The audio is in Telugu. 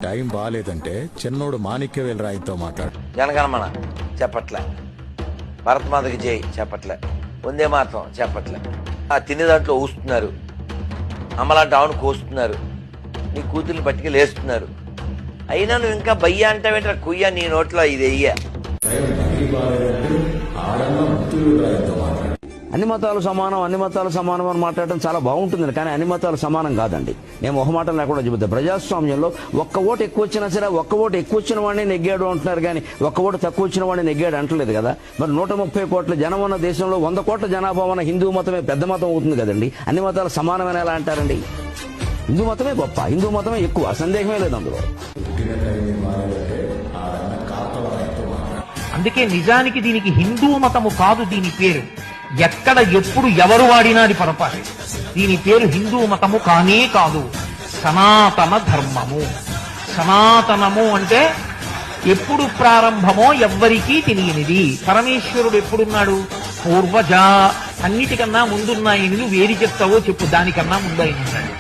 టైం బాగాలేదంటే చిన్నోడు మాణిక్యవేల్ రాయితో మాట్లాడు. జనగణమన చెప్పట్లే, భరతమాతకి జై చెప్పట్లే, వందే మాత్రం చెప్పట్లే. ఆ తినే దాంట్లో ఊస్తున్నారు, అమ్మలాంటి ఆవును కోస్తున్నారు, నీ కూతుర్ని పట్టుకెళ్ళి వేస్తున్నారు. అయినా నువ్వు ఇంకా బయ్య అంటావేంట్రా? కుయ్య నీ నోట్లో ఇది వెయ్య. అన్ని మతాలు సమానం, అన్ని మతాలు సమానం అని మాట్లాడటం చాలా బాగుంటుంది, కానీ అన్ని మతాలు సమానం కాదండి. నేను మొహమాటం లేకుండా చెబుతాను. ప్రజాస్వామ్యంలో ఒక్క ఓటు ఎక్కువ వచ్చినా సరే ఒక్క ఓటు ఎక్కువ వచ్చిన వాడిని నెగ్గాడు అంటున్నారు, కానీ ఒక్క ఓటు తక్కువ వచ్చిన వాడిని నెగ్గాడు అంటలేదు కదా. మరి 130 కోట్ల జనం ఉన్న దేశంలో 100 కోట్ల జనాభా ఉన్న హిందూ మతమే పెద్ద మతం అవుతుంది కదండి. అన్ని మతాలు సమానమైన ఎలా అంటారండి? హిందూ మతమే గొప్ప, హిందూ మతమే ఎక్కువ, సందేహమే లేదు అందులో. అందుకే నిజానికి దీనికి హిందూ మతము కాదు దీని పేరు. ఎక్కడ ఎప్పుడు ఎవరు వాడినా అది పొరపాటు. దీని పేరు హిందూ మతము కానే కాదు, సనాతన ధర్మము. సనాతనము అంటే ఎప్పుడు ప్రారంభమో ఎవ్వరికీ తెలియనిది. పరమేశ్వరుడు ఎప్పుడున్నాడు? పూర్వజ, అన్నిటికన్నా ముందున్నాయని నువ్వు ఏది చెప్తావో చెప్పు, దానికన్నా ముందు ఆయన ఉన్నాడు.